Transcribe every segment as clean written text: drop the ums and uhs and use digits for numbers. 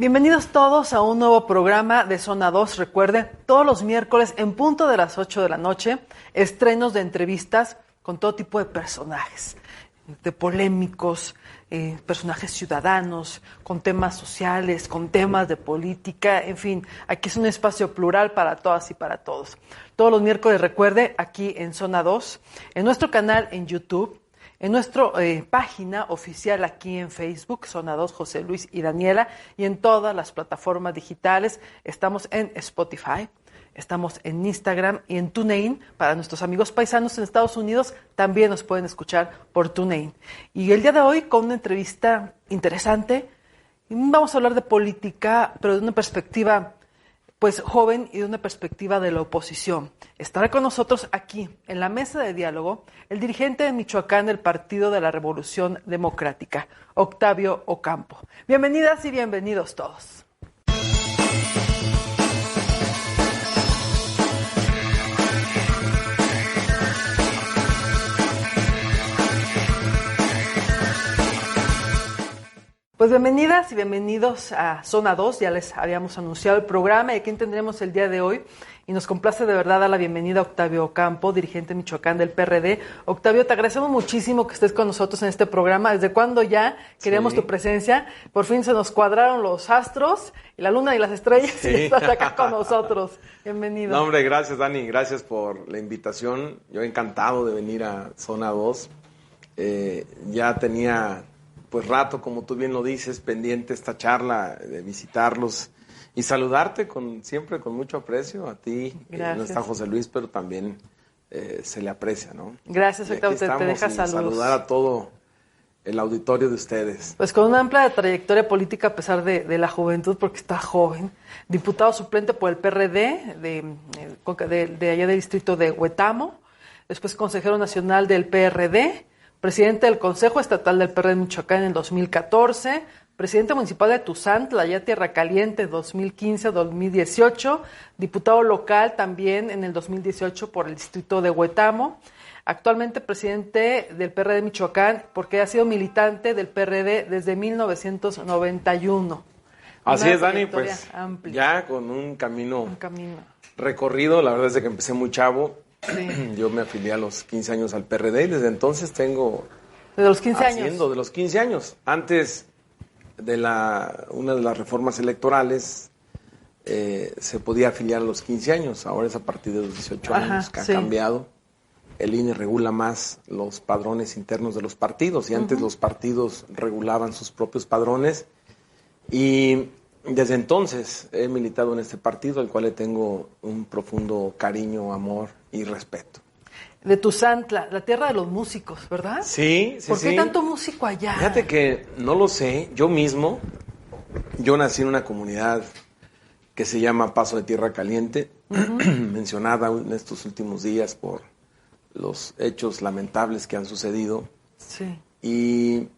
Bienvenidos todos a un nuevo programa de Zona 2. Recuerden, todos los miércoles en punto de las 8 de la noche, estrenos de entrevistas con todo tipo de personajes, de polémicos, personajes ciudadanos, con temas sociales, con temas de política, en fin, aquí es un espacio plural para todas y para todos. Todos los miércoles, recuerde, aquí en Zona 2, en nuestro canal en YouTube, en nuestra página oficial aquí en Facebook, Zona 2, José Luis y Daniela, y en todas las plataformas digitales. Estamos en Spotify, estamos en Instagram y en TuneIn. Para nuestros amigos paisanos en Estados Unidos, también nos pueden escuchar por TuneIn. Y el día de hoy, con una entrevista interesante, vamos a hablar de política, pero de una perspectiva pues joven y de una perspectiva de la oposición. Estará con nosotros aquí, en la mesa de diálogo, el dirigente de Michoacán del Partido de la Revolución Democrática, Octavio Ocampo. Bienvenidas y bienvenidos todos. Pues bienvenidas y bienvenidos a Zona 2, ya les habíamos anunciado el programa y aquí tendremos el día de hoy y nos complace de verdad dar la bienvenida a Octavio Ocampo, dirigente de Michoacán del PRD. Octavio, te agradecemos muchísimo que estés con nosotros en este programa. ¿Desde cuándo ya queríamos tu presencia? Por fin se nos cuadraron los astros, y la luna y las estrellas, y estás acá con nosotros. Bienvenido. No, hombre, gracias, Dani, gracias por la invitación. Yo encantado de venir a Zona 2. Ya tenía pues rato, como tú bien lo dices, pendiente esta charla, de visitarlos y saludarte siempre con mucho aprecio a ti. No está José Luis, pero también se le aprecia, ¿no? Gracias, Octavio, te deja saludos. Saludar a todo el auditorio de ustedes. Pues con una amplia trayectoria política a pesar de la juventud, porque está joven, diputado suplente por el PRD de allá del distrito de Huetamo, después consejero nacional del PRD, presidente del Consejo Estatal del PRD de Michoacán en 2014, presidente municipal de Tuzantla, allá Tierra Caliente, 2015-2018, diputado local también en el 2018 por el distrito de Huetamo, actualmente presidente del PRD de Michoacán, porque ha sido militante del PRD desde 1991. Así es, Dani, pues amplia. Ya con un camino recorrido, la verdad es que empecé muy chavo. Sí. Yo me afilié a los 15 años al PRD y desde entonces tengo... ¿Desde los 15 años? De los 15 años. Antes de una de las reformas electorales se podía afiliar a los 15 años. Ahora es a partir de los 18 años que ha cambiado. El INE regula más los padrones internos de los partidos y antes los partidos regulaban sus propios padrones. Y desde entonces he militado en este partido, al cual le tengo un profundo cariño, amor y respeto. De Tuzantla, la tierra de los músicos, ¿verdad? Sí. ¿Por qué tanto músico allá? Fíjate que no lo sé, yo nací en una comunidad que se llama Paso de Tierra Caliente, mencionada en estos últimos días por los hechos lamentables que han sucedido. Sí. Y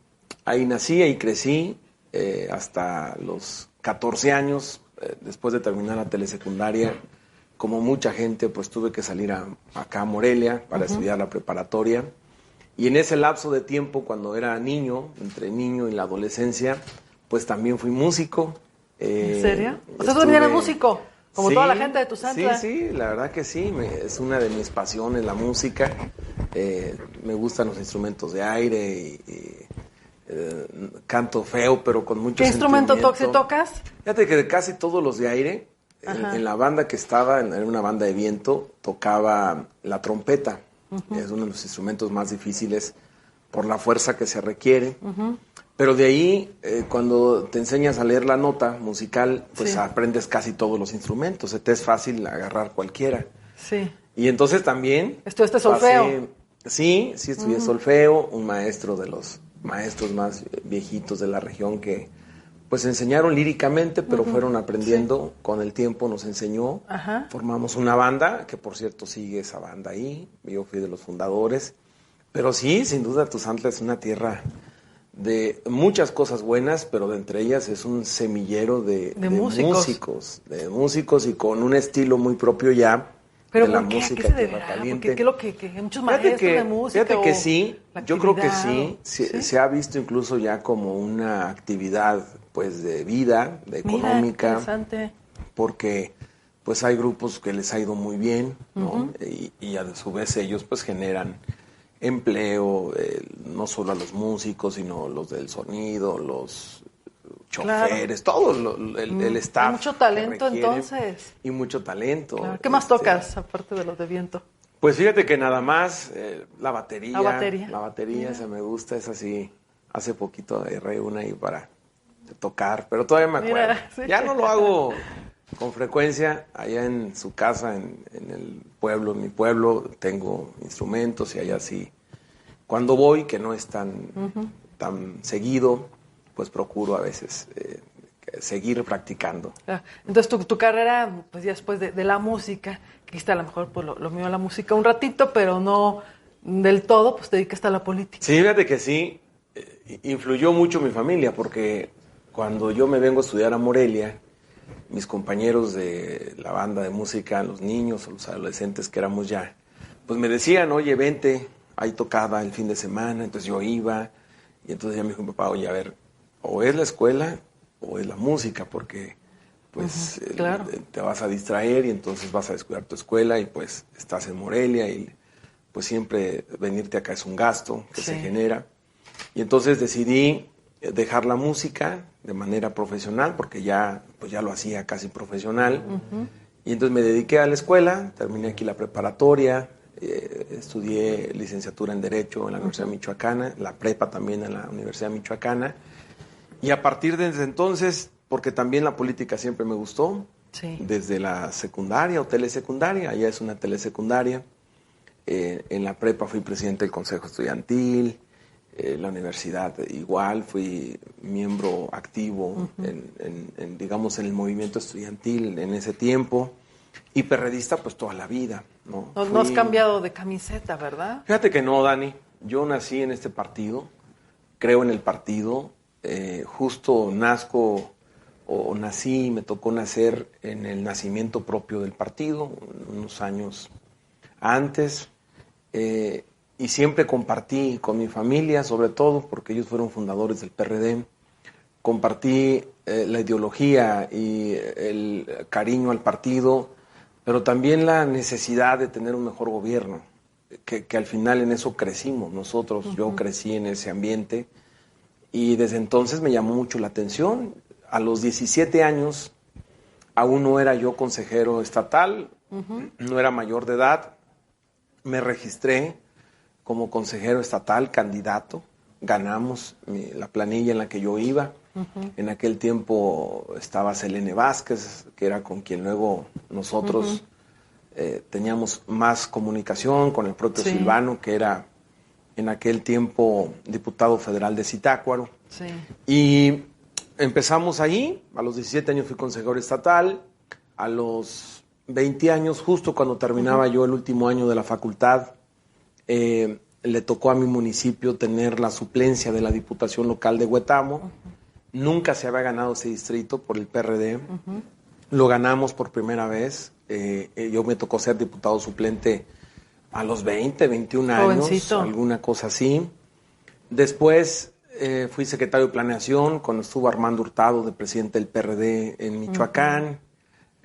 ahí nací, ahí crecí, hasta los 14 años, después de terminar la telesecundaria, como mucha gente, pues tuve que salir acá a Morelia para estudiar la preparatoria. Y en ese lapso de tiempo, cuando era niño, entre niño y la adolescencia, pues también fui músico. ¿En serio? ¿O sea, tú también eras músico? Como toda la gente de Tuzantla. Sí, la verdad que sí. Es una de mis pasiones, la música. Me gustan los instrumentos de aire y canto feo, pero con mucho sentimiento. ¿Qué instrumento tocas? Fíjate que de casi todos los de aire, en la banda que estaba, era una banda de viento, tocaba la trompeta. Es uno de los instrumentos más difíciles por la fuerza que se requiere. Pero de ahí, cuando te enseñas a leer la nota musical, pues aprendes casi todos los instrumentos. Se te es fácil agarrar cualquiera. Sí. Y entonces también... ¿Estudiaste solfeo? Sí, estudié solfeo. Un maestro de los maestros más viejitos de la región que pues enseñaron líricamente, pero fueron aprendiendo con el tiempo, nos enseñó. Formamos una banda, que por cierto sigue esa banda ahí. Yo fui de los fundadores. Pero sí, sin duda, Tuzantla es una tierra de muchas cosas buenas, pero de entre ellas es un semillero de músicos y con un estilo muy propio ya, ¿Pero de la por qué? música ¿A qué se de Tierra deberá? Caliente. Porque ¿qué es lo que hay muchos maestros de música? Fíjate que sí, yo creo que sí. Se ha visto incluso ya como una actividad pues de vida, de económica. Mira, interesante. Porque pues hay grupos que les ha ido muy bien, ¿no? Y a su vez ellos pues generan empleo, no solo a los músicos, sino los del sonido, los choferes, todo el staff. Hay mucho talento entonces. Y mucho talento. Claro. ¿Qué más tocas aparte de los de viento? Pues fíjate que nada más la batería. La batería Mira. se me gusta, es así. Hace poquito agarré una ahí para tocar, pero todavía me acuerdo. Mira, sí. Ya no lo hago con frecuencia. Allá en su casa, en el pueblo, en mi pueblo, tengo instrumentos y allá sí. Cuando voy, que no es tan seguido, pues procuro a veces seguir practicando. Entonces tu carrera, pues ya después de la música, que está a lo mejor pues, lo mío la música un ratito, pero no del todo, pues te dedicaste a la política. Sí, fíjate que sí, influyó mucho mi familia, porque cuando yo me vengo a estudiar a Morelia, mis compañeros de la banda de música, los niños o los adolescentes que éramos ya, pues me decían, oye, vente, ahí tocaba el fin de semana, entonces yo iba, y entonces ya me dijo mi papá, oye, a ver, o es la escuela o es la música, porque pues claro. te vas a distraer y entonces vas a descuidar tu escuela y pues estás en Morelia y pues siempre venirte acá es un gasto que se genera. Y entonces decidí dejar la música de manera profesional, porque ya lo hacía casi profesional. Y entonces me dediqué a la escuela, terminé aquí la preparatoria, estudié licenciatura en Derecho en la Universidad Michoacana, la prepa también en la Universidad Michoacana. Y a partir de ese entonces, porque también la política siempre me gustó, desde la secundaria o telesecundaria, allá es una telesecundaria. En la prepa fui presidente del Consejo Estudiantil, la universidad igual, fui miembro activo digamos, en el movimiento estudiantil en ese tiempo, y perredista pues toda la vida, ¿no? No has cambiado de camiseta, ¿verdad? Fíjate que no, Dani, yo nací en este partido, creo en el partido, justo nací, me tocó nacer en el nacimiento propio del partido, unos años antes, y siempre compartí con mi familia, sobre todo porque ellos fueron fundadores del PRD, compartí la ideología y el cariño al partido, pero también la necesidad de tener un mejor gobierno, que al final en eso crecimos nosotros. Yo crecí en ese ambiente y desde entonces me llamó mucho la atención. A los 17 años aún no era yo consejero estatal, no era mayor de edad, me registré como consejero estatal, candidato, ganamos la planilla en la que yo iba. En aquel tiempo estaba Selene Vázquez, que era con quien luego nosotros teníamos más comunicación, con el propio Silvano, que era en aquel tiempo diputado federal de Zitácuaro. Y empezamos ahí, a los 17 años fui consejero estatal, a los 20 años, justo cuando terminaba yo el último año de la facultad, le tocó a mi municipio tener la suplencia de la Diputación Local de Huetamo. Nunca se había ganado ese distrito por el PRD. Lo ganamos por primera vez. Yo me tocó ser diputado suplente a los 20, 21 años, alguna cosa así. Después fui secretario de Planeación cuando estuvo Armando Hurtado de presidente del PRD en Michoacán.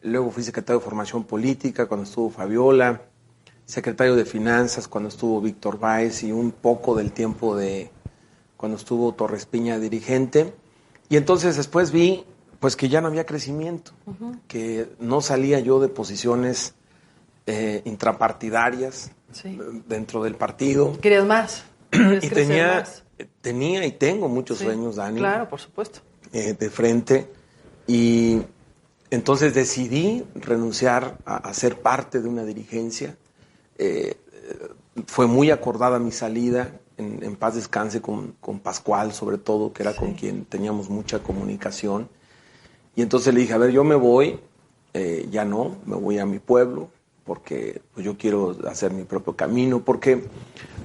Luego fui secretario de Formación Política cuando estuvo Fabiola. Secretario de Finanzas cuando estuvo Víctor Báez y un poco del tiempo de cuando estuvo Torres Piña dirigente. Y entonces después vi pues que ya no había crecimiento, que no salía yo de posiciones intrapartidarias dentro del partido. ¿Querías más? Y tenía y tengo muchos sueños, Dani. Claro, por supuesto. De frente. Y entonces decidí renunciar a ser parte de una dirigencia. Fue muy acordada mi salida, en paz descanse, con Pascual sobre todo, que era con quien teníamos mucha comunicación. Y entonces le dije, a ver, yo me voy, ya no, me voy a mi pueblo, porque pues, yo quiero hacer mi propio camino, porque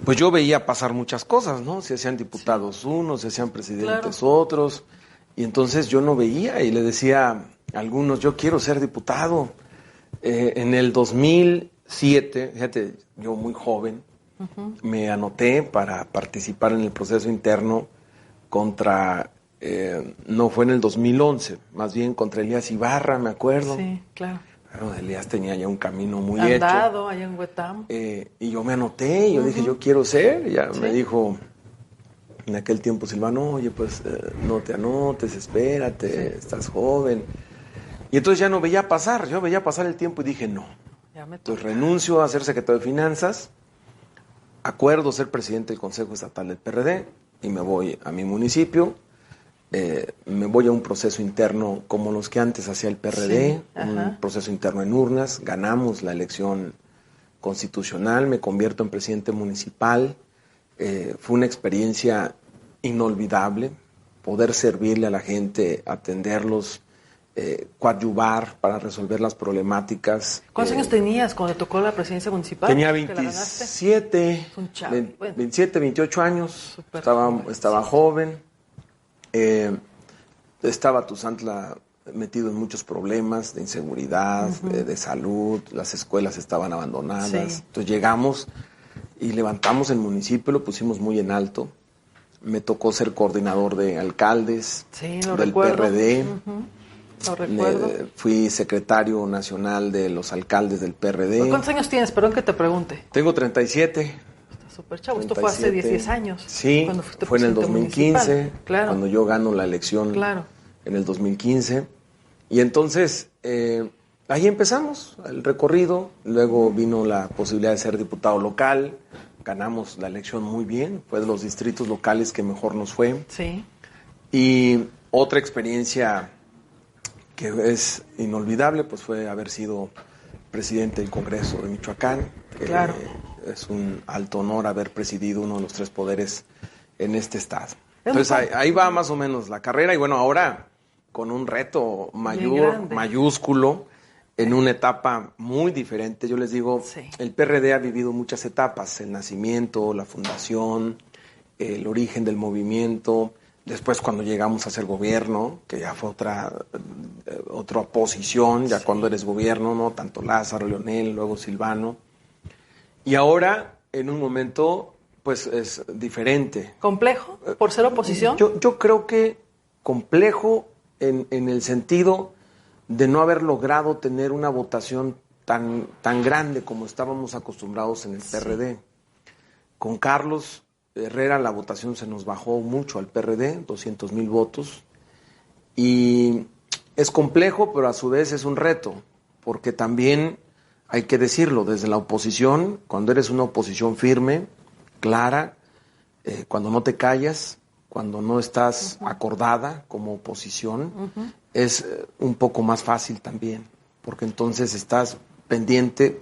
pues yo veía pasar muchas cosas, ¿no? Se hacían diputados unos, se hacían presidentes otros, y entonces yo no veía y le decía a algunos, yo quiero ser diputado. En el 2000 2007, fíjate, yo muy joven, me anoté para participar en el proceso interno contra, no fue en el 2011, más bien contra Elías Ibarra, me acuerdo. Sí, claro. Bueno, Elías tenía ya un camino muy Andado, hecho. allá en Huetam. Y yo me anoté, y yo dije, yo quiero ser. Y ya Sí. me dijo, en aquel tiempo Silvano, oye, pues no te anotes, espérate, estás joven. Y entonces ya no veía pasar, yo veía pasar el tiempo y dije, no. Entonces renuncio a ser secretario de Finanzas, acuerdo ser presidente del Consejo Estatal del PRD y me voy a mi municipio. Me voy a un proceso interno como los que antes hacía el PRD, un proceso interno en urnas, ganamos la elección constitucional, me convierto en presidente municipal. Fue una experiencia inolvidable, poder servirle a la gente, atenderlos, coadyuvar para resolver las problemáticas. ¿Cuántos años tenías cuando te tocó la presidencia municipal? Tenía 27, 27, 28 años, estaba joven. Estaba Tuzantla metido en muchos problemas de inseguridad, de salud, las escuelas estaban abandonadas. Sí. Entonces llegamos y levantamos el municipio, lo pusimos muy en alto. Me tocó ser coordinador de alcaldes del PRD. Lo recuerdo. Fui secretario nacional de los alcaldes del PRD. ¿Cuántos años tienes? Perdón que te pregunte. Tengo 37. Súper chavo, esto fue hace 10 años. Sí, fue en el 2015, claro. Cuando yo gano la elección en el 2015. Y entonces, ahí empezamos el recorrido, luego vino la posibilidad de ser diputado local, ganamos la elección muy bien, fue de los distritos locales que mejor nos fue. Sí. Y otra experiencia que es inolvidable, pues fue haber sido presidente del Congreso de Michoacán. Claro. Es un alto honor haber presidido uno de los 3 poderes en este estado. Entonces ahí va más o menos la carrera y bueno, ahora con un reto mayúsculo en una etapa muy diferente. Yo les digo, el PRD ha vivido muchas etapas, el nacimiento, la fundación, el origen del movimiento, después cuando llegamos a ser gobierno, que ya fue otra posición, ya cuando eres gobierno, ¿no? Tanto Lázaro, Leonel, luego Silvano. Y ahora, en un momento, pues es diferente. ¿Complejo por ser oposición? Yo creo que complejo en el sentido de no haber logrado tener una votación tan grande como estábamos acostumbrados en el PRD. Con Carlos Herrera la votación se nos bajó mucho al PRD, 200,000 votos. Y es complejo, pero a su vez es un reto, porque también... Hay que decirlo, desde la oposición, cuando eres una oposición firme, clara, cuando no te callas, cuando no estás acordada como oposición, es un poco más fácil también, porque entonces estás pendiente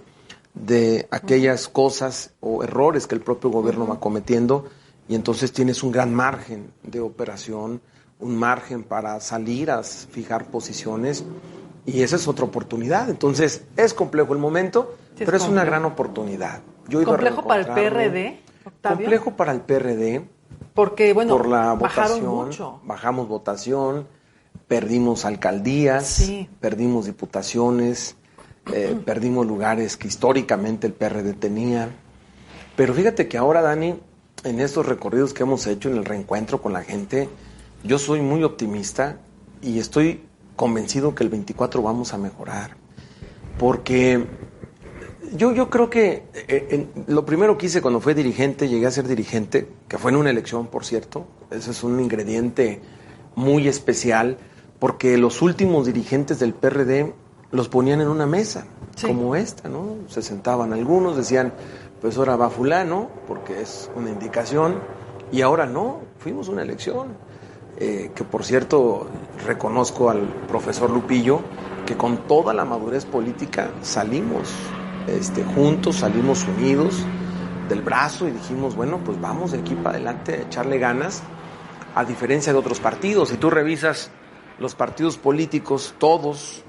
de aquellas cosas o errores que el propio gobierno va cometiendo y entonces tienes un gran margen de operación, un margen para salir a fijar posiciones. Y esa es otra oportunidad. Entonces, es complejo el momento, pero es una gran oportunidad. ¿Complejo para el PRD, Octavio? Complejo para el PRD. Porque, bueno, por la bajaron votación, mucho. Bajamos votación, perdimos alcaldías, perdimos diputaciones, perdimos lugares que históricamente el PRD tenía. Pero fíjate que ahora, Dani, en estos recorridos que hemos hecho, en el reencuentro con la gente, yo soy muy optimista y estoy convencido que el 24 vamos a mejorar, porque yo creo que lo primero que hice cuando fui dirigente, llegué a ser dirigente, que fue en una elección, por cierto, ese es un ingrediente muy especial, porque los últimos dirigentes del PRD los ponían en una mesa, como esta, ¿no? Se sentaban algunos, decían, pues ahora va fulano, porque es una indicación, y ahora no, fuimos a una elección. Que por cierto reconozco al profesor Lupillo, que con toda la madurez política salimos juntos, salimos unidos del brazo y dijimos, bueno, pues vamos de aquí para adelante a echarle ganas, a diferencia de otros partidos. Si tú revisas los partidos políticos, todos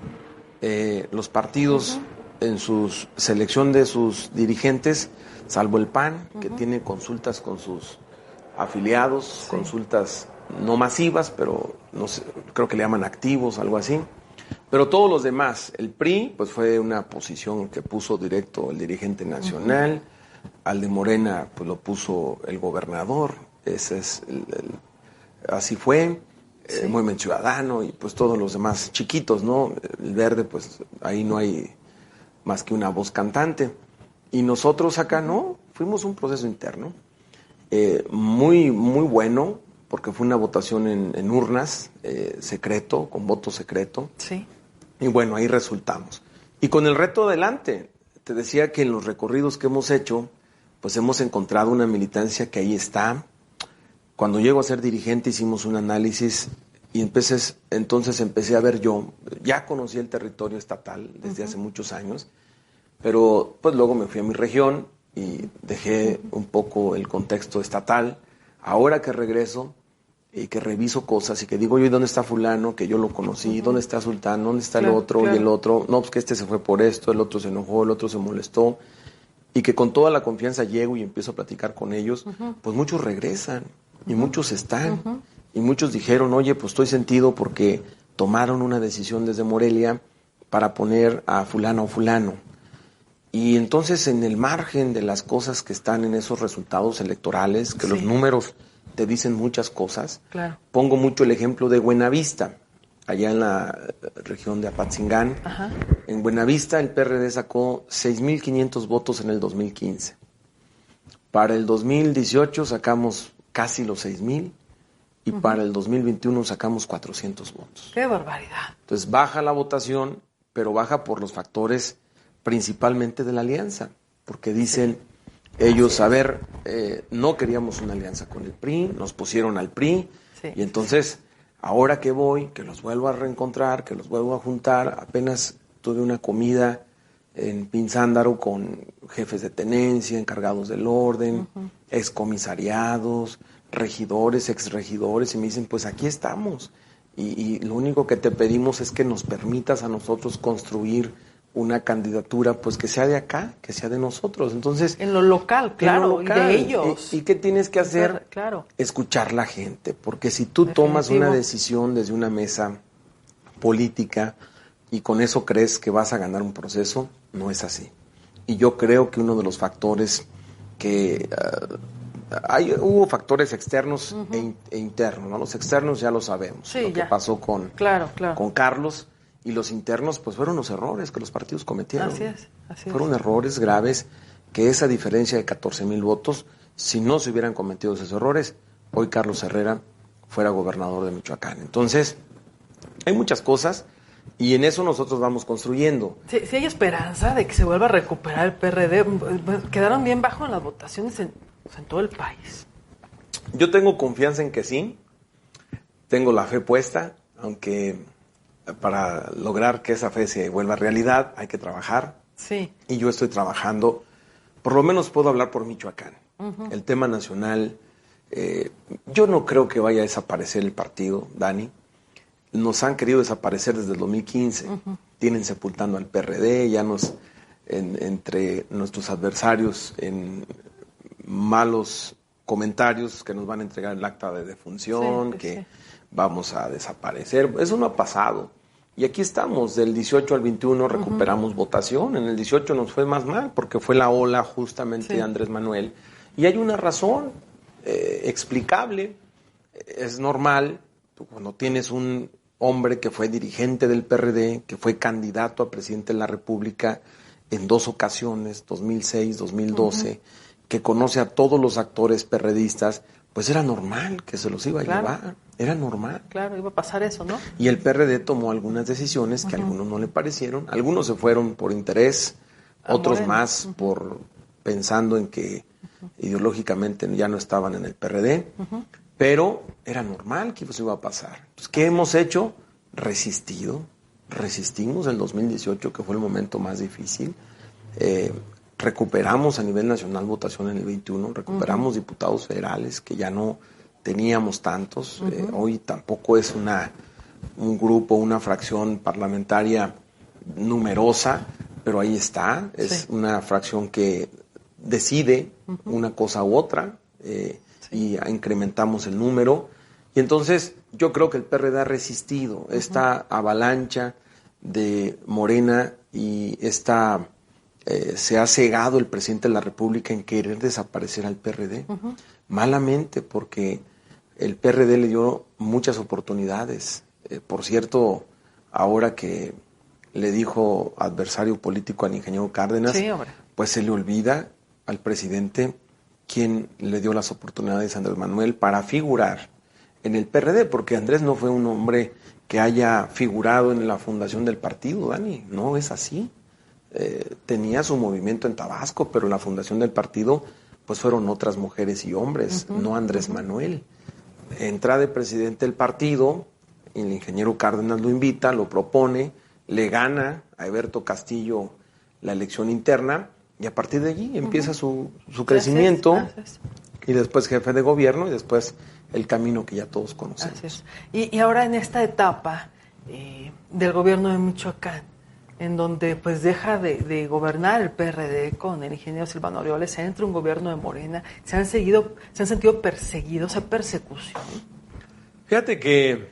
los partidos en su selección de sus dirigentes, salvo el PAN, que tiene consultas con sus afiliados, consultas no masivas, pero no sé, creo que le llaman activos, algo así. Pero todos los demás, el PRI, pues fue una posición que puso directo el dirigente nacional, al de Morena, pues lo puso el gobernador, ese es así fue, el Movimiento Ciudadano y pues todos los demás chiquitos, ¿no? El Verde, pues ahí no hay más que una voz cantante. Y nosotros acá no, fuimos un proceso interno, muy, muy bueno, porque fue una votación en urnas, secreto, con voto secreto. Sí. Y bueno, ahí resultamos. Y con el reto adelante, te decía que en los recorridos que hemos hecho, pues hemos encontrado una militancia que ahí está. Cuando llego a ser dirigente hicimos un análisis y entonces empecé a ver yo, ya conocí el territorio estatal desde hace muchos años, pero pues luego me fui a mi región y dejé un poco el contexto estatal. Ahora que regreso y que reviso cosas y que digo, oye, ¿dónde está fulano? Que yo lo conocí, ¿dónde está Sultán? ¿Dónde está el otro? Y el otro, no, pues que este se fue por esto, el otro se enojó, el otro se molestó. Y que con toda la confianza llego y empiezo a platicar con ellos, pues muchos regresan y muchos están. Y muchos dijeron, oye, pues estoy sentido porque tomaron una decisión desde Morelia para poner a fulano o fulano. Y entonces en el margen de las cosas que están en esos resultados electorales, que los números te dicen muchas cosas. Claro. Pongo mucho el ejemplo de Buenavista, allá en la región de Apatzingán. Ajá. En Buenavista el PRD sacó 6,500 votos en el 2015. Para el 2018 sacamos casi los 6,000 y para el 2021 sacamos 400 votos. ¡Qué barbaridad! Entonces baja la votación, pero baja por los factores principalmente de la alianza, porque dicen... Ellos, a ver, no queríamos una alianza con el PRI, nos pusieron al PRI, y entonces, ahora que voy, que los vuelvo a reencontrar, que los vuelvo a juntar, apenas tuve una comida en Pinzándaro con jefes de tenencia, encargados del orden, excomisariados, regidores, exregidores, y me dicen, pues aquí estamos, y lo único que te pedimos es que nos permitas a nosotros construir una candidatura pues que sea de acá, que sea de nosotros. Entonces, en lo local, claro, y de ellos. ¿Y qué tienes que hacer? Claro. Escuchar la gente, porque si tú tomas una decisión desde una mesa política y con eso crees que vas a ganar un proceso, no es así. Y yo creo que uno de los factores que hubo factores externos e internos, ¿no? Los externos ya lo sabemos, lo que pasó con Carlos. Y los internos, pues fueron los errores que los partidos cometieron. Así es. Fueron errores graves que esa diferencia de 14,000 votos, si no se hubieran cometido esos errores, hoy Carlos Herrera fuera gobernador de Michoacán. Entonces, hay muchas cosas y en eso nosotros vamos construyendo. Sí, hay esperanza de que se vuelva a recuperar el PRD. Quedaron bien bajo en las votaciones en todo el país. Yo tengo confianza en que sí. Tengo la fe puesta, aunque... para lograr que esa fe se vuelva realidad hay que trabajar. Sí. Y yo estoy trabajando, por lo menos puedo hablar por Michoacán. El tema nacional, yo no creo que vaya a desaparecer el partido, Dani. Nos han querido desaparecer desde el 2015. Tienen sepultando al PRD, ya entre nuestros adversarios en malos comentarios que nos van a entregar el acta de defunción, vamos a desaparecer. Eso no ha pasado. Y aquí estamos, del 18 al 21 recuperamos votación. En el 18 nos fue más mal porque fue la ola justamente de Andrés Manuel. Y hay una razón explicable. Es normal, cuando tienes un hombre que fue dirigente del PRD, que fue candidato a presidente de la República en 2 ocasiones, 2006, 2012, que conoce a todos los actores perredistas, pues era normal que se los iba a llevar, era normal. Claro, iba a pasar eso, ¿no? Y el PRD tomó algunas decisiones que a algunos no le parecieron, algunos se fueron por interés, otros más por pensando en que ideológicamente ya no estaban en el PRD, pero era normal que eso iba a pasar. Entonces, ¿qué hemos hecho? Resistimos en 2018, que fue el momento más difícil, recuperamos a nivel nacional votación en el 21, recuperamos diputados federales que ya no teníamos tantos, hoy tampoco es un grupo, una fracción parlamentaria numerosa, pero ahí está, es una fracción que decide una cosa u otra y incrementamos el número y entonces yo creo que el PRD ha resistido esta avalancha de Morena y se ha cegado el presidente de la República en querer desaparecer al PRD. Malamente, porque el PRD le dio muchas oportunidades. Por cierto, ahora que le dijo adversario político al ingeniero Cárdenas, pues se le olvida al presidente quien le dio las oportunidades a Andrés Manuel para figurar en el PRD, porque Andrés no fue un hombre que haya figurado en la fundación del partido, Dani, no es así. Tenía su movimiento en Tabasco, pero la fundación del partido pues fueron otras mujeres y hombres, no Andrés Manuel. Entra de presidente del partido, el ingeniero Cárdenas lo invita, lo propone, le gana a Eberto Castillo la elección interna y a partir de allí empieza su crecimiento. Y después jefe de gobierno y después el camino que ya todos conocemos. Así es. Y ahora en esta etapa del gobierno de Michoacán, en donde pues deja de gobernar el PRD con el ingeniero Silvano Aureoles, entra un gobierno de Morena, se han sentido perseguidos, hay persecución. Fíjate que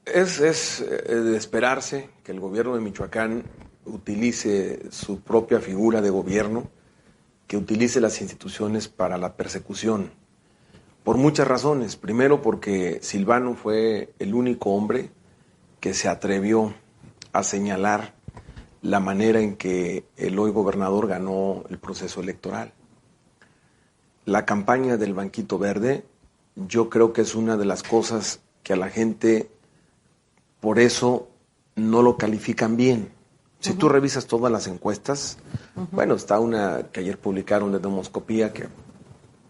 es de esperarse que el gobierno de Michoacán utilice su propia figura de gobierno, que utilice las instituciones para la persecución, por muchas razones. Primero, porque Silvano fue el único hombre que se atrevió a señalar la manera en que el hoy gobernador ganó el proceso electoral. La campaña del Banquito Verde, yo creo que es una de las cosas que a la gente, por eso, no lo califican bien. Si tú revisas todas las encuestas, bueno, está una que ayer publicaron de Demoscopía,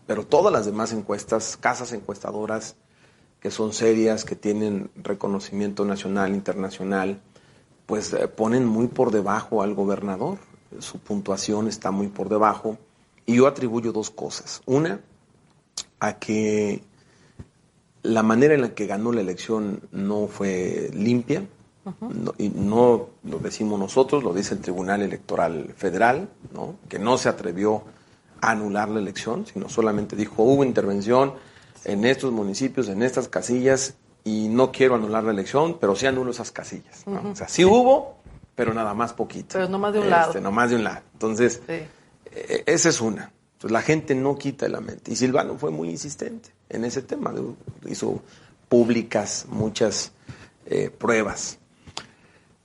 pero todas las demás encuestas, casas encuestadoras que son serias, que tienen reconocimiento nacional, internacional, pues ponen muy por debajo al gobernador. Su puntuación está muy por debajo. Y yo atribuyo dos cosas. Una, a que la manera en la que ganó la elección no fue limpia. Y no lo decimos nosotros, lo dice el Tribunal Electoral Federal, ¿no? Que no se atrevió a anular la elección, sino solamente dijo, hubo intervención en estos municipios, en estas casillas, y no quiero anular la elección, pero sí anulo esas casillas, ¿no? O sea, sí hubo, pero nada más poquito. Pero no más de un lado. No más de un lado. Entonces, esa es una. Entonces, la gente no quita la mente. Y Silvano fue muy insistente en ese tema. Hizo públicas muchas pruebas.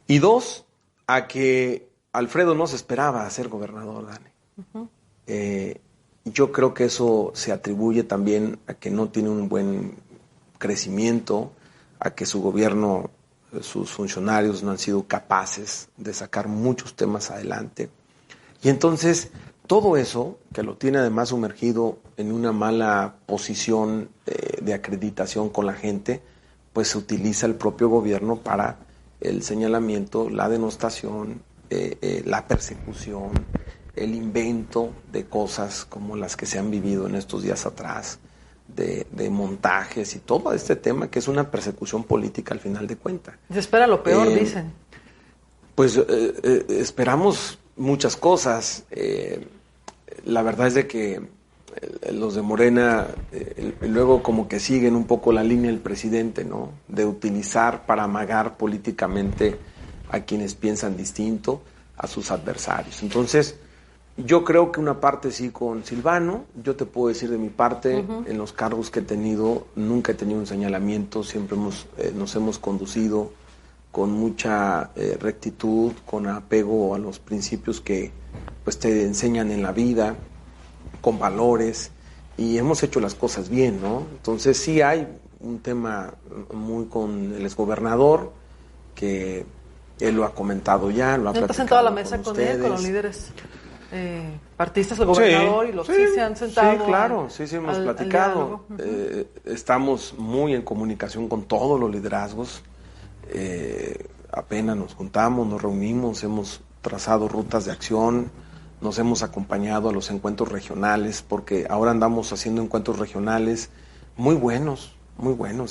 Y dos, a que Alfredo no se esperaba a ser gobernador, Dani. Yo creo que eso se atribuye también a que no tiene un buen crecimiento, a que su gobierno, sus funcionarios no han sido capaces de sacar muchos temas adelante. Y entonces, todo eso, que lo tiene además sumergido en una mala posición de acreditación con la gente, pues se utiliza el propio gobierno para el señalamiento, la denostación, la persecución, el invento de cosas como las que se han vivido en estos días atrás, de montajes y todo este tema que es una persecución política al final de cuentas. Se espera lo peor, dicen. Pues esperamos muchas cosas. La verdad es de que los de Morena luego como que siguen un poco la línea del presidente, ¿no? De utilizar para amagar políticamente a quienes piensan distinto, a sus adversarios. Entonces, yo creo que una parte sí con Silvano. Yo te puedo decir de mi parte, en los cargos que he tenido, nunca he tenido un señalamiento, siempre nos hemos conducido con mucha rectitud, con apego a los principios que pues te enseñan en la vida, con valores, y hemos hecho las cosas bien, ¿no? Entonces sí hay un tema muy con el exgobernador, que él lo ha comentado ya, lo ha platicado. ¿Se han sentado a la mesa con él, con los líderes partidistas del gobernador? Sí, y los sí se han sentado. Sí, claro, sí hemos platicado. Estamos muy en comunicación con todos los liderazgos. Apenas nos juntamos, nos reunimos, hemos trazado rutas de acción, nos hemos acompañado a los encuentros regionales, porque ahora andamos haciendo encuentros regionales muy buenos,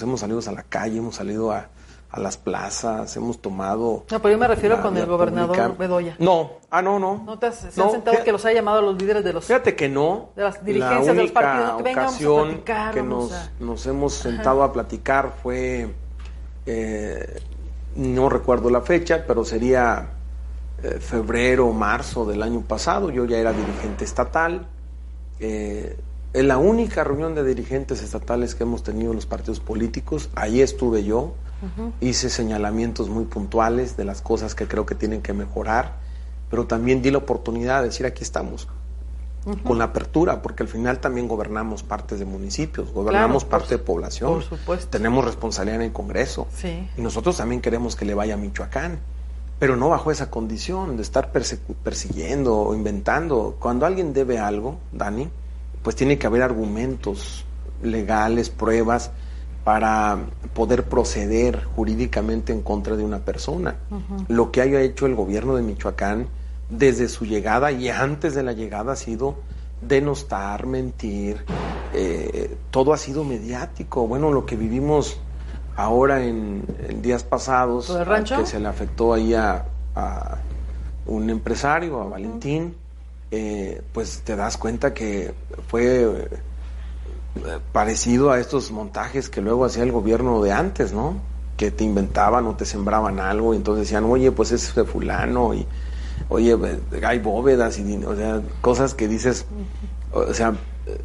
hemos salido a la calle, hemos salido a las plazas, hemos tomado... No, pero yo me refiero con el gobernador pública. Bedoya. No. ¿No se han sentado que los haya llamado a los líderes de los... Fíjate que no. De las dirigencias de los partidos, que vengan, vamos a platicar. Que nos hemos sentado a platicar fue no recuerdo la fecha, pero sería febrero o marzo del año pasado. Yo ya era dirigente estatal. En la única reunión de dirigentes estatales que hemos tenido los partidos políticos, ahí estuve yo, hice señalamientos muy puntuales de las cosas que creo que tienen que mejorar, pero también di la oportunidad de decir aquí estamos, con la apertura, porque al final también gobernamos partes de municipios, gobernamos parte de población, por supuesto. Tenemos responsabilidad en el Congreso, sí. Y nosotros también queremos que le vaya a Michoacán, pero no bajo esa condición de estar persiguiendo o inventando. Cuando alguien debe algo, Dani, pues tiene que haber argumentos legales, pruebas para poder proceder jurídicamente en contra de una persona. Lo que haya hecho el gobierno de Michoacán desde su llegada y antes de la llegada ha sido denostar, mentir, todo ha sido mediático. Bueno, lo que vivimos ahora en días pasados, que se le afectó ahí a un empresario, a Valentín, pues te das cuenta que fue parecido a estos montajes que luego hacía el gobierno de antes, ¿no? Que te inventaban o te sembraban algo y entonces decían, oye, pues es de fulano y oye, hay bóvedas y, o sea, cosas que dices, o sea,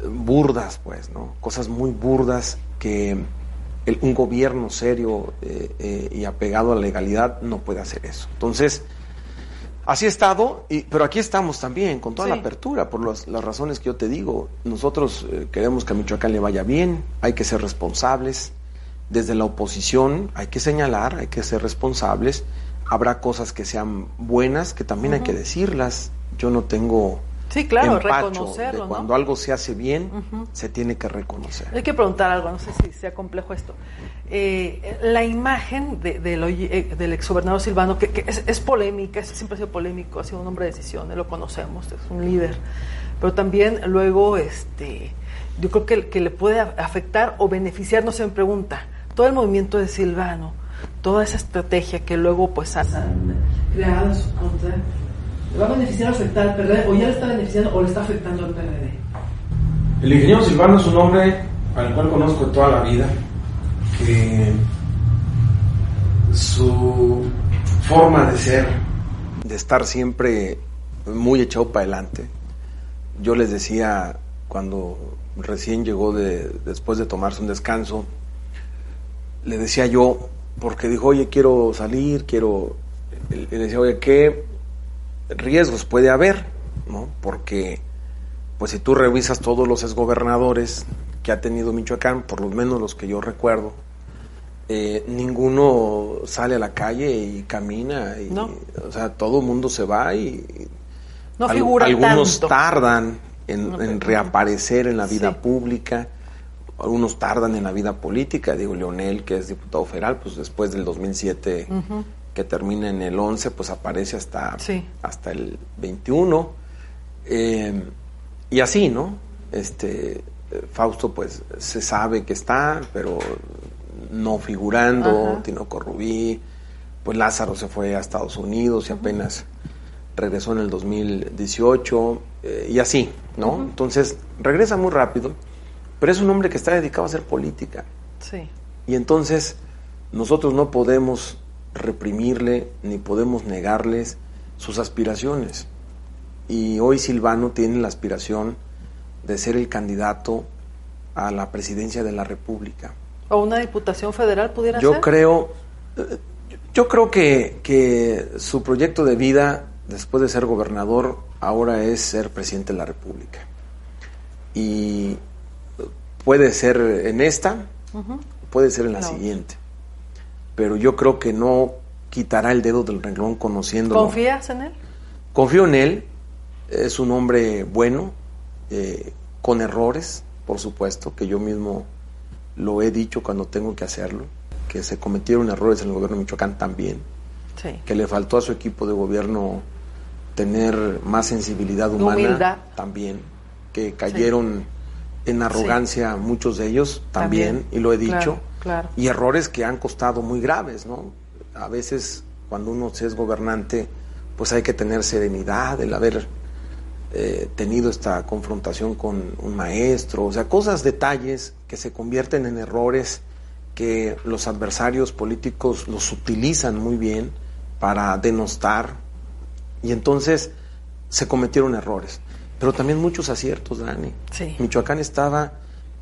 burdas, pues, ¿no? Cosas muy burdas que un gobierno serio y apegado a la legalidad no puede hacer eso. Entonces, así ha estado, pero aquí estamos también, con toda la apertura, por las razones que yo te digo. Nosotros queremos que a Michoacán le vaya bien, hay que ser responsables. Desde la oposición hay que señalar, hay que ser responsables. Habrá cosas que sean buenas, que también hay que decirlas. Yo no tengo empacho reconocerlo, de cuando algo se hace bien, se tiene que reconocer. Hay que preguntar algo, no sé si sea complejo esto. La imagen del exgobernador Silvano, que es polémica, siempre ha sido polémico, ha sido un hombre de decisión, lo conocemos, es un líder, pero también luego yo creo que le puede afectar o beneficiar, no se me pregunta, todo el movimiento de Silvano, toda esa estrategia que luego pues han creado en su contra, ¿le va a beneficiar o afectar al PRD? ¿O ya le está beneficiando o le está afectando al PRD? El ingeniero Silvano es un hombre al cual conozco de toda la vida, que su forma de ser, de estar siempre muy echado para adelante. Yo les decía cuando recién llegó después de tomarse un descanso, le decía yo, porque dijo, oye, quiero salir, le decía, oye, ¿qué riesgos puede haber? ¿No? Porque pues si tú revisas todos los exgobernadores que ha tenido Michoacán, por lo menos los que yo recuerdo, ninguno sale a la calle y camina, o sea, todo el mundo se va y no figura algunos tanto. Tardan en reaparecer en la vida pública, algunos tardan en la vida política. Digo, Leonel, que es diputado federal, pues después del 2007 que termina en el 11, pues aparece hasta el 21, y así, ¿no? Fausto pues se sabe que está, pero no figurando. Tinoco Rubí, pues Lázaro se fue a Estados Unidos y apenas regresó en el 2018, y así, ¿no? Entonces regresa muy rápido, pero es un hombre que está dedicado a hacer política. Y entonces nosotros no podemos reprimirle ni podemos negarles sus aspiraciones. Y hoy Silvano tiene la aspiración de ser el candidato a la presidencia de la República. ¿O una diputación federal pudiera ser? Yo creo que su proyecto de vida, después de ser gobernador, ahora es ser presidente de la República. Y puede ser en esta, puede ser en la siguiente. Pero yo creo que no quitará el dedo del renglón conociéndolo. ¿Confías en él? Confío en él. Es un hombre bueno, con errores, por supuesto, que yo mismo lo he dicho cuando tengo que hacerlo, que se cometieron errores en el gobierno de Michoacán también, que le faltó a su equipo de gobierno tener más sensibilidad humana, humildad también, que cayeron en arrogancia muchos de ellos también, y lo he dicho, claro. Y errores que han costado muy graves, ¿no? A veces cuando uno se es gobernante, pues hay que tener serenidad, el haber tenido esta confrontación con un maestro, o sea, detalles que se convierten en errores que los adversarios políticos los utilizan muy bien para denostar, y entonces se cometieron errores, pero también muchos aciertos, Dani. Sí. Michoacán estaba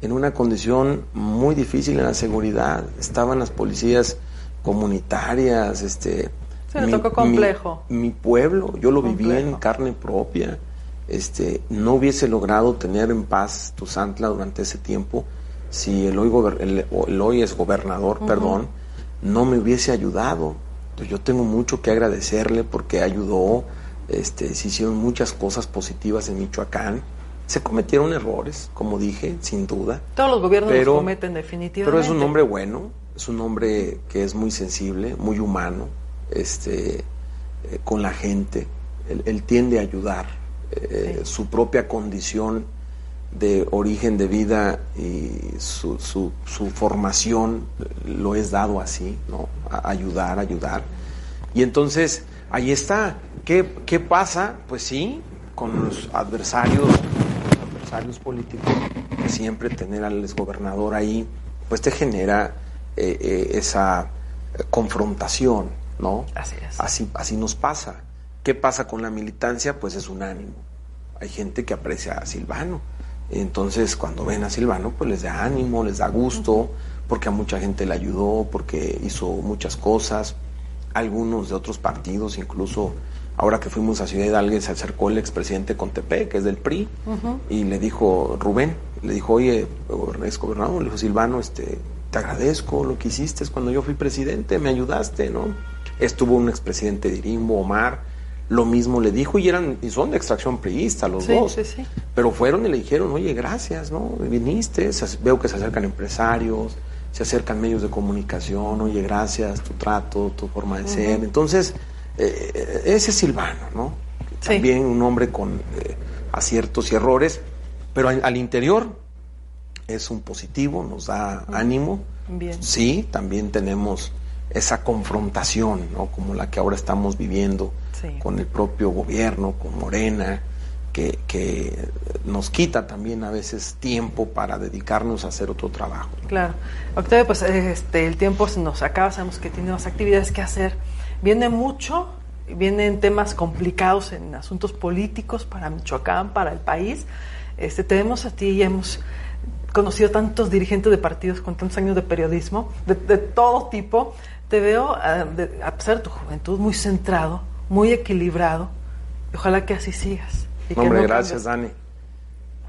en una condición muy difícil en la seguridad, estaban las policías comunitarias, se le tocó complejo. Mi pueblo, yo lo viví en carne propia. No hubiese logrado tener en paz Tuzantla durante ese tiempo si el hoy es gobernador, no me hubiese ayudado. Entonces, yo tengo mucho que agradecerle porque ayudó, se hicieron muchas cosas positivas en Michoacán. Se cometieron errores, como dije, sin duda. Todos los gobiernos los cometen definitivamente. Pero es un hombre bueno, es un hombre que es muy sensible, muy humano, con la gente. Él tiende a ayudar. Su propia condición de origen de vida y su formación lo es dado así, ¿no? A ayudar. Y entonces, ahí está. ¿Qué pasa? Pues sí, con los adversarios políticos, siempre tener al exgobernador ahí, pues te genera esa confrontación, ¿no? Así es. Así nos pasa. ¿Qué pasa con la militancia? Pues es un ánimo. Hay gente que aprecia a Silvano. Entonces, cuando ven a Silvano, pues les da ánimo, les da gusto, porque a mucha gente le ayudó, porque hizo muchas cosas. Algunos de otros partidos, incluso ahora que fuimos a Ciudad Hidalgo, se acercó el expresidente Contepec, que es del PRI, y le dijo, oye, exgobernador, le dijo, Silvano, te agradezco lo que hiciste cuando yo fui presidente, me ayudaste, ¿no? Estuvo un expresidente de Irimbo, Omar, lo mismo le dijo, y son de extracción priista los dos, sí. Pero fueron y le dijeron, oye, gracias, ¿no? Viniste, veo que se acercan empresarios, se acercan medios de comunicación, oye, gracias, tu trato, tu forma de ser. Entonces, ese es Silvano, ¿no? Sí. También un hombre con aciertos y errores, pero al interior es un positivo, nos da ánimo. Bien. Sí, también tenemos esa confrontación, ¿no? Como la que ahora estamos viviendo con el propio gobierno, con Morena, que nos quita también a veces tiempo para dedicarnos a hacer otro trabajo, ¿no? Claro. Octavio, pues el tiempo se nos acaba, sabemos que tiene más actividades que hacer. Vienen temas complicados en asuntos políticos para Michoacán, para el país. Te vemos a ti y hemos conocido tantos dirigentes de partidos con tantos años de periodismo, de todo tipo. Te veo, a pesar de tu juventud, muy centrado, muy equilibrado. Ojalá que así sigas. Hombre, gracias, Dani.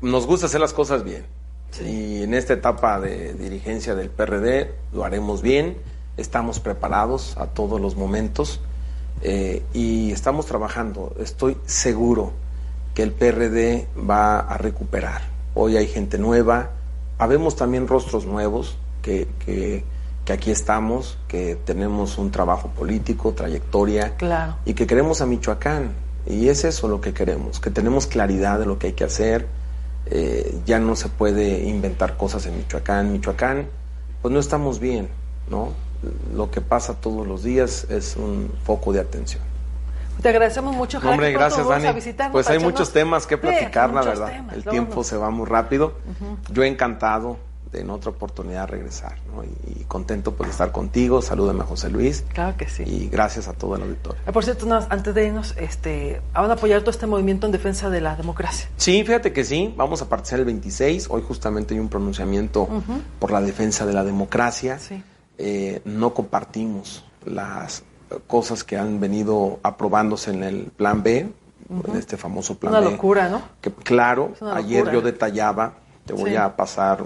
Nos gusta hacer las cosas bien. Sí. Y en esta etapa de dirigencia del PRD lo haremos bien. Estamos preparados a todos los momentos y estamos trabajando. Estoy seguro que el PRD va a recuperar. Hoy hay gente nueva. Habemos también rostros nuevos que aquí estamos, que tenemos un trabajo político, trayectoria, claro, y que queremos a Michoacán, y es eso lo que queremos, que tenemos claridad de lo que hay que hacer. Ya no se puede inventar cosas en Michoacán. Michoacán, pues no estamos bien, ¿no? Lo que pasa todos los días es un foco de atención. Te agradecemos mucho, Jaime. Hombre, gracias, Dani. Pues hay muchos temas que platicar, la verdad. El tiempo se va muy rápido. Yo encantado de en otra oportunidad regresar, ¿no? Y contento por estar contigo. Salúdame a José Luis. Claro que sí. Y gracias a todo el auditorio. Por cierto, antes de irnos, ¿van a apoyar todo este movimiento en defensa de la democracia? Sí, fíjate que sí. Vamos a participar el 26. Hoy justamente hay un pronunciamiento por la defensa de la democracia. Sí. No compartimos las cosas que han venido aprobándose en el Plan B, en este famoso Plan B. Una locura, ¿no? Que, claro, ayer locura. yo detallaba, te voy a pasar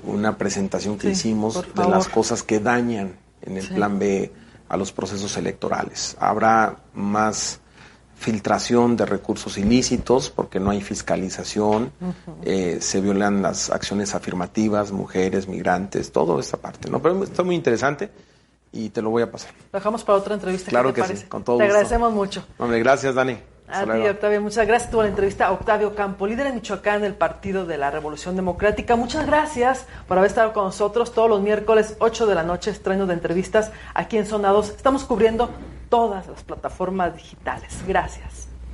una presentación que hicimos de las cosas que dañan en el Plan B a los procesos electorales. Habrá más filtración de recursos ilícitos porque no hay fiscalización, se violan las acciones afirmativas, mujeres, migrantes, toda esta parte, ¿no? Pero está muy interesante y te lo voy a pasar. Lo dejamos para otra entrevista. Claro ¿Qué te que parece? sí, con todo Te gusto. agradecemos mucho. Hombre, gracias, Dani. A ti, Octavio, muchas gracias por la entrevista. Octavio Campo, líder en Michoacán del Partido de la Revolución Democrática. Muchas gracias por haber estado con nosotros todos los miércoles, 8 de la noche, estreno de entrevistas aquí en Zona 2. Estamos cubriendo todas las plataformas digitales. Gracias.